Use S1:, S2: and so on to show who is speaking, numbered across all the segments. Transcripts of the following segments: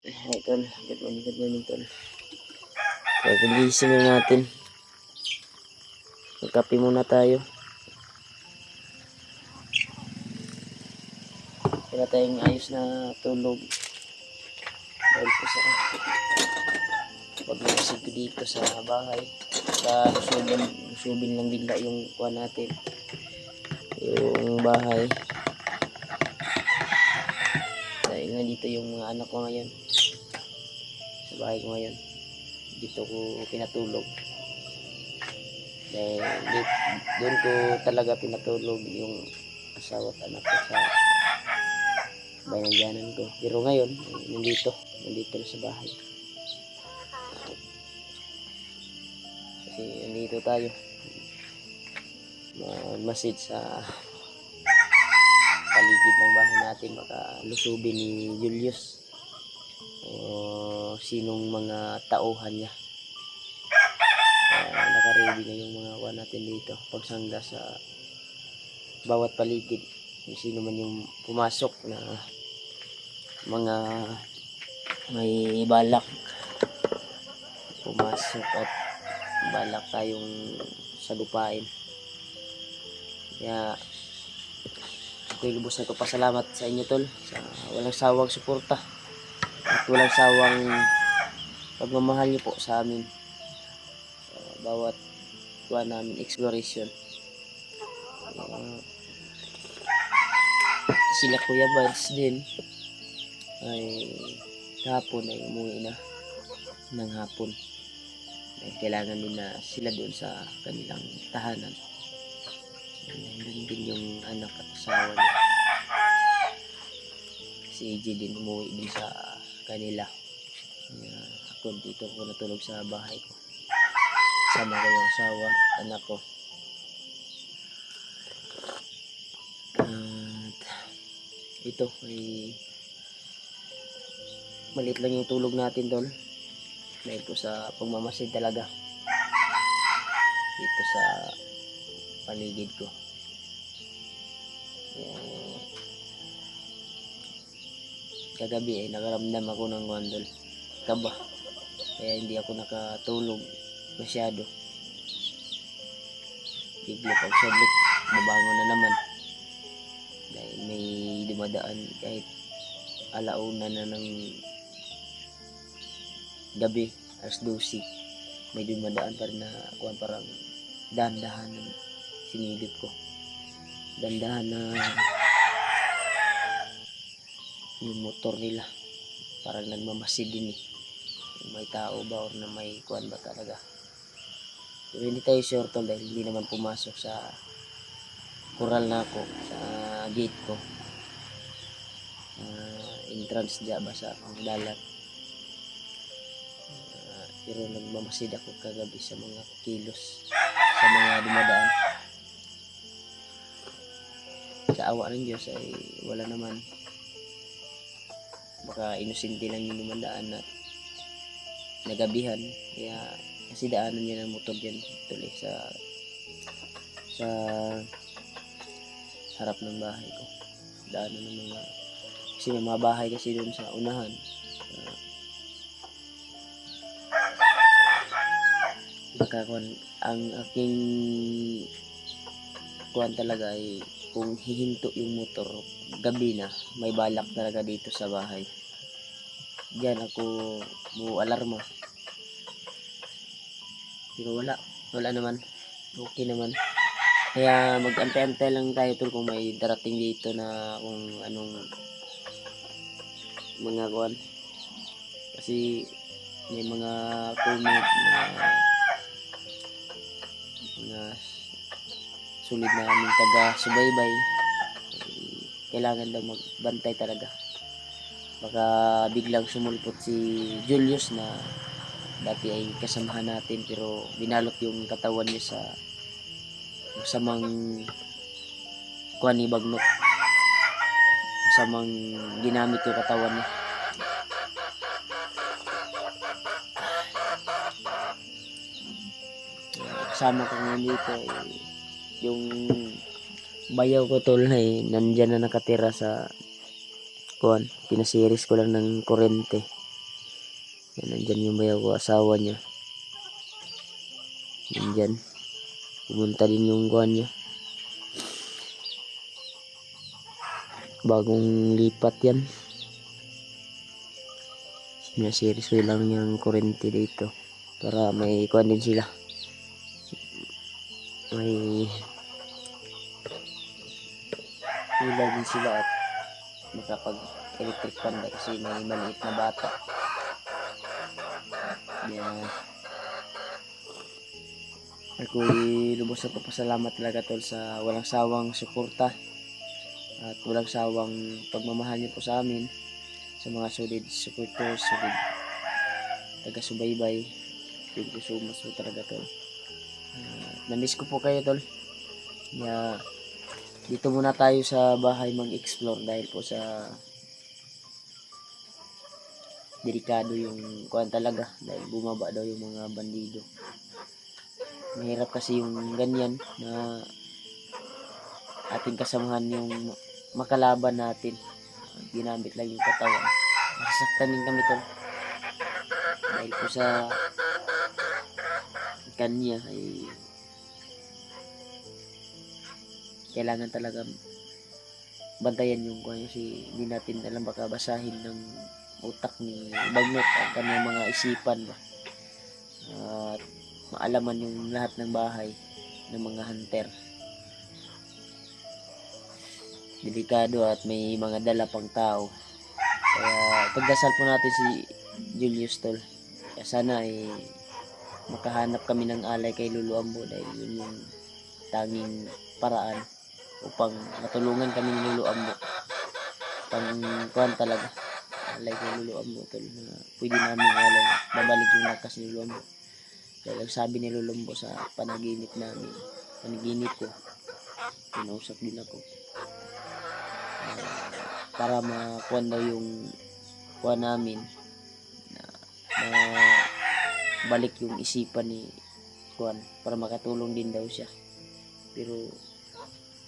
S1: Hi tol, good morning tol. So pagising na natin. Magkape muna tayo. Wala tayong ayos na tulog. Dahil po sa paglalasig ko dito sa bahay. Sa lusubin lang bigla yung kuha natin. Yung bahay. Dahil nandito yung mga anak ko ngayon. Sa bahay ko ngayon. Dito ko pinatulog. Dahil doon ko talaga pinatulog yung asawa at anak ko sa bayan ko. Pero ngayon, nandito na sa bahay. Kasi nandito tayo. Magmasid sa paligid ng bahay natin. Baka lusubin ni Julius. O sinong mga tauhan niya. Nakaready na yung mga kuha natin dito. Pagsangga sa bawat paligid. Kung sino man yung pumasok na mga may balak pumasok at balak tayong sagupain. Kaya ako'y lubos na pasalamat sa inyo tol sa walang sawang suporta at walang sawang pagmamahal niyo po sa amin bawat kuha namin exploration. Sila Kuya Buds din ay kahapon ay umuwi na ng hapon dahil kailangan din na sila doon sa kanilang tahanan. Nandun din yung anak at asawa niya. Si AJ din umuwi din sa kanila. Ako dito ko natulog sa bahay ko. Sama ko yung asawa at anak ko. At ito ay maliit lang yung tulog natin tol. Dahil po sa pagmamasid talaga dito sa paligid ko. Kagabi ay nakaramdam ako ng wandol kaba, kaya hindi ako nakatulog masyado. Bigla pag sabik babangon na naman dahil may dumadaan kahit alauna na ng gabi, alas 12 may dumadaan pa rin na kuwan, parang dahan-dahan sinilip ko, dahan-dahan na yung motor nila parang nagmamasid din may tao ba or na may kuwan ba talaga. Pero hindi tayo sure tol dahil hindi naman pumasok sa kural na ako sa gate ko, entrance dya ba sa dalat. Pero nagmamasid ako kagabi sa mga kilos sa mga dumadaan. Sa awa ng Diyos ay wala naman, baka inosente lang yung dumadaan na nagabihan, kaya kasi daanan niya ng motor dyan tuloy sa harap ng bahay ko. Daanan ng mga kasi may mga bahay kasi doon sa unahan. Baka ang aking kuwan talaga ay kung hihinto yung motor gabi na, may balak talaga dito sa bahay. Diyan ako mo alarma. Pero wala naman. Okay naman. Kaya mag-antay-antay lang tayo tol kung may darating dito na kung anong mga kuwan. Kasi may mga comment mga sulit na aming taga-subaybay. Kailangan daw magbantay talaga. Baka biglang sumulpot si Julius na dati ay kasamahan natin pero binalot yung katawan niya sa masamang kuwan ni Bagnot. Masamang ginamit yung katawan niya. Kasama ko ngayon dito ay yung bayaw ko tol ay nandyan na nakatira sa kuwan. Pinasiris ko lang ng kurente Yan, nandyan yung bayaw ko, asawa niya. Nandyan. Pumunta din yung kuhan niya. Bagong lipat yan. Sinasirisuy lang yung kurente dito. Para may kuhan din sila. May ilaw din sila at makapag-electric fan kasi may maliit na bata. Yeah. Ako'y lubos na papasalamat talaga tol sa walang sawang suporta at walang sawang pagmamahal niyo po sa amin, sa mga solid supporters, solid taga-subaybay. Thank you so much po talaga tol. Na-miss ko po kayo tol. Yeah. Dito muna tayo sa bahay mag-explore dahil po sa delikado yung kuhan talaga dahil bumaba daw yung mga bandido. Mahirap kasi yung ganyan na ating kasamahan yung makalaban natin. Ginamit lang yung katawan. Nasasaktan din kami tol. Dahil po sa kanya ay kailangan talaga bantayan yung kuha kasi hindi natin alam baka basahin ng utak ni Bagnot ang kanyang mga isipan ba. At maalaman yung lahat ng bahay ng mga hunter. Delikado at may mga dala pang tao. Kaya pagdasal po natin si Julius tol. Kaya sana ay makahanap kami ng alay kay Lolo Ambo dahil yun yung tanging paraan upang matulungan kami ni Lolo Ambo. Pang kuhan talaga. Alay kay Lolo Ambo tol na pwede namin alay. Babalik yung lakas ni Lolo Ambo. Dahil ang sabi ni Lolo Ambo sa panaginip namin. Panaginip ko. Pinausap din ako. Para makuhan daw yung kuhan namin na balik yung isipan ni kuhan para makatulong din daw siya. Pero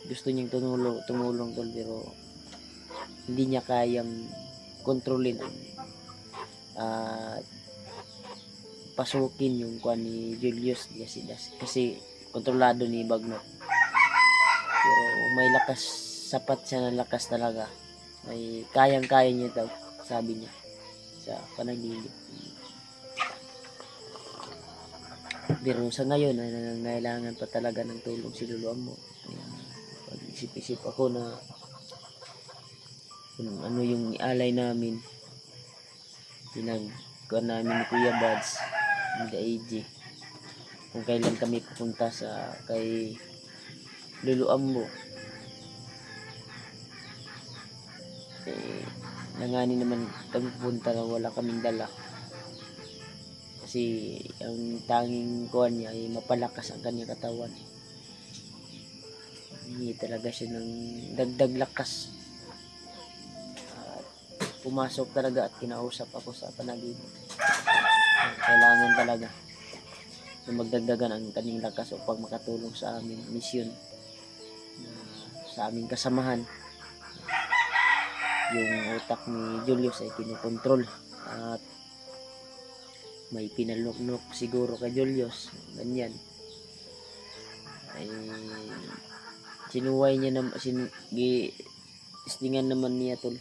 S1: gusto niyang tumulong tol pero hindi niya kayang kontrolin at pasukin yung kuhan ni Julius kasi kontrolado ni Bagnot. Pero may lakas, sapat siya ng lakas talaga. May kayang-kaya niya daw, sabi niya sa panaginip. Pero sa ngayon ay nangangailangan pa talaga ng tulong si Lolo Ambo. Pag-isip-isip ako na kung ano yung alay namin, pinagkuhan namin ni Kuya Bads, ni AJ, kung kailan kami pupunta sa kay Lolo Ambo. Nangani naman kami pupunta na wala kaming dala kasi ang tanging kuhan niya ay mapalakas ang kanyang katawan. Hindi talaga siya ng dagdag lakas at pumasok talaga at kinausap ako sa panaginip. Kailangan talaga na magdagdagan ang kanyang lakas upang makatulong sa aming misyon sa aming kasamahan. Yung utak ni Julius ay kinokontrol at may pinalunok siguro kay Julius ganyan ay sinuway niya naman istingan naman niya tol.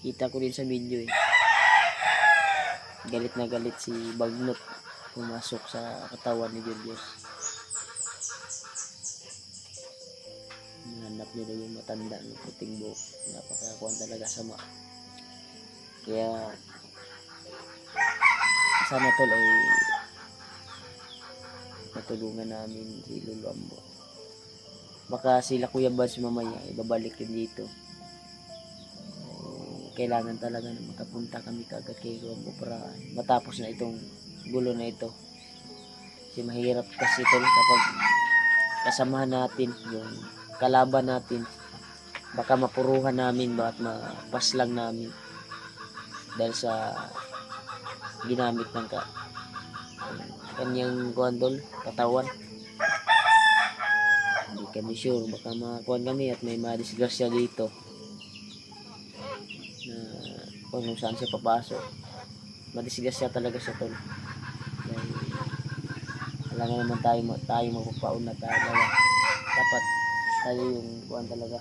S1: Kita ko din sa video galit na galit si Bagnot pumasok sa katawan ni Julius. Hanap niya daw yung matanda ng puting buhok. Napakakuan talaga sama. Kaya sana tol ay matulungan namin si Lolo Ambo. Baka sila Kuya Bads mamaya ibabalik yun dito. Kailangan talaga na makapunta kami kagad kay Lolo Ambo para matapos na itong gulo na ito. Kasi mahirap kasi tol kapag kasamahan natin yung kalaban natin, baka mapuruhan namin ba at mapaslang namin dahil sa ginamit ng kanyang kuandol katawan. Hindi kami sure baka makuhan kami at may madisgrasya dito na kung saan siya papasok. madisgrasya talaga siya tol. Dahil wala nga naman tayo mapapauna talaga. Dapat tayo yung kuhan talaga.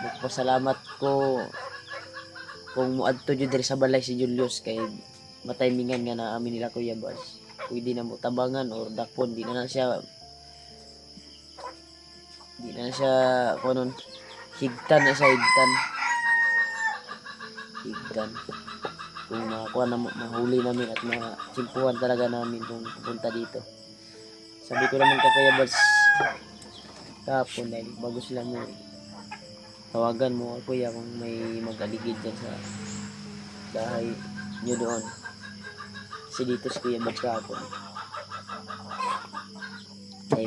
S1: Nagpasalamat ko kung muadto jud diri sa balay si Julius kay mataymingan nga na amin nila Kuya Bas. Pwede na mo tabangan or dakpon, di na siya kunon higtan na siya higtan kung makakuha na mahuli namin at masimpuhan talaga namin kung pupunta dito. Sabi ko naman kay Kuya Bas kahapon dahil bago sila mo tawagan mo kuya kung may mag-aligid dyan sa bahay nyo doon. Kasi dito si Kuya Bas kahapon ay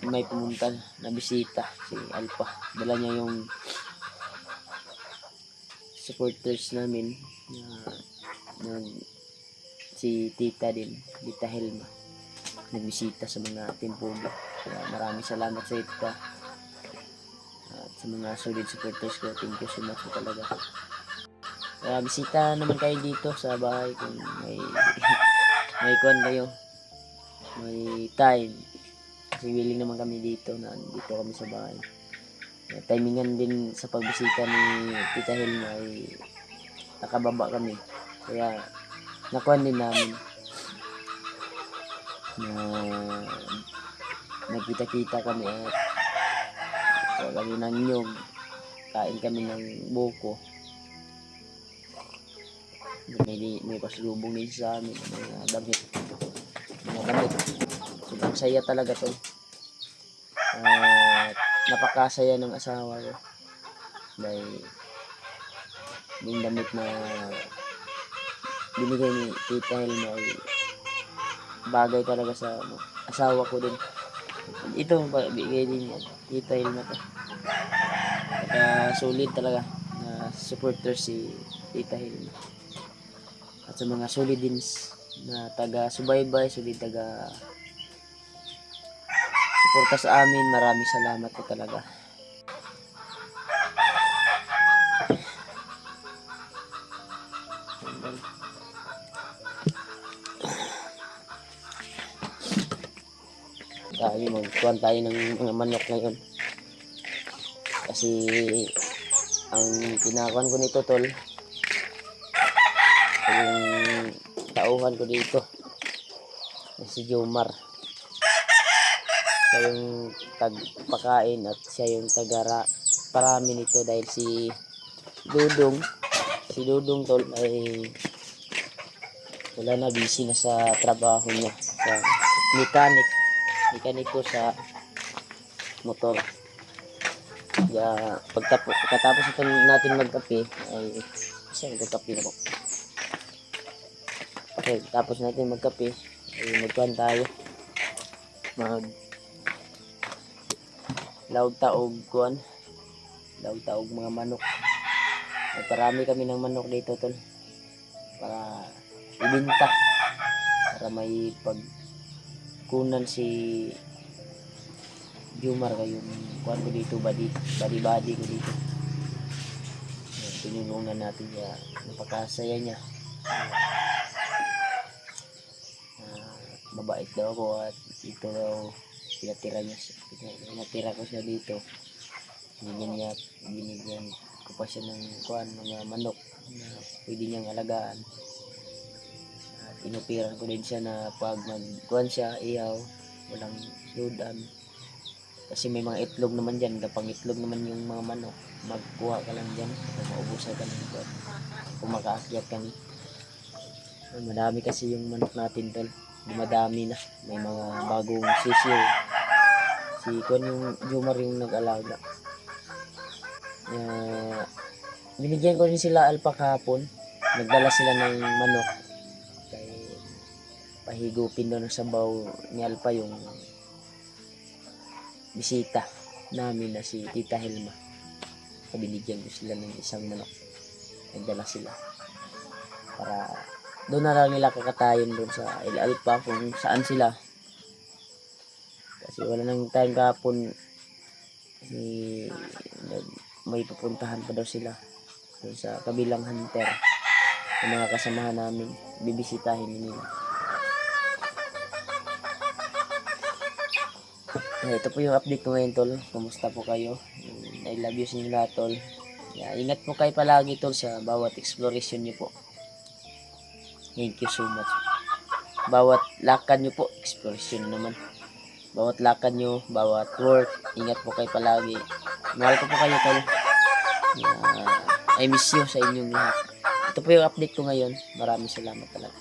S1: may pumunta na bisita si Alpha. Dala niya yung supporters namin na si Tita Helma nagbisita sa mga Timpugi. Kaya maraming salamat sa Tita at sa mga solid supporters ko. Thank you so much po talaga. Kaya bisita naman kayo dito sa bahay kung may kuwan kayo, may time. Kasi willing naman kami dito kami sa bahay. Timingan din sa pagbisita ni Tita Helma ay nakababa kami. Kaya nakuhan din namin na nagkita-kita kami at kami ng nyog, kain kami ng buko. May pasalubong din sa amin mga damit. Sobrang saya talaga to. Napakasaya ng asawa ko dahil yung damit na binigay ni Tita Helma ay bagay talaga sa asawa ko din. Ito bigay din niya Tita Helma to. Kaya solid talaga na supporter si Tita Helma at sa mga solid din na taga subaybay, solid taga suporta sa amin. Maraming salamat po talaga. Magkuhan tayo ng mga manok ngayon kasi ang pinakuhan ko nito tol yung tauhan ko dito si Jomar. Siya yung tagpakain at siya yung parami nito dahil si Dudong tol ay wala na, busy na sa trabaho niya sa mekaniko sa motor. Kaya pagkatapos ito natin magkape ay magkape na po. Okay, tapos natin magkape ay magkuhan tayo laog taog mga manok. Ay parami kami ng manok dito tol para ibenta, para may pagkunan si Jomar kayong kuhan ko dito, body ko dito. Tinulungan natin niya, napakasaya niya. Mabait daw ako at ito daw pinatira ko siya dito. Binigyan ko pa siya ng mga manok na pwede niyang alagaan. At inupiran ko din siya na pag magkuhan siya, iyaw, walang sudan. Kasi may mga itlog naman dyan, kapag itlog naman yung mga manok, magkuha ka lang dyan, maubusan ka ng kuhan. Kung makaakyat ka ni. Madami kasi yung manok natin tol. Dumadami na. May mga bagong sisiyo. Si Kuan yung Jomar yung nag-alaga. Binigyan ko rin sila Alpha kahapon. Nagdala sila ng manok. Kay pahigupin doon sa sabaw ni Alpha yung bisita namin na si Tita Helma. Binigyan ko sila ng isang manok. Nagdala sila. Para doon na lang nila kakatayin doon sa El Alpha kung saan sila. Kasi wala nang time kahapon may pupuntahan pa daw sila. Dun sa kabilang hunter, yung mga kasamahan namin, bibisitahin nila. Ito po yung update ko ngayon, tol. Kumusta po kayo? I love you sa inyo lahat, tol. Ingat po kayo palagi, tol, sa bawat exploration nyo po. Thank you so much. Bawat lakad nyo po, exploration naman. Bawat lakad nyo, bawat work, ingat po kayo palagi. Mahal ko po kayo, tol. I miss you sa inyong lahat. Ito po yung update ko ngayon. Maraming salamat talaga.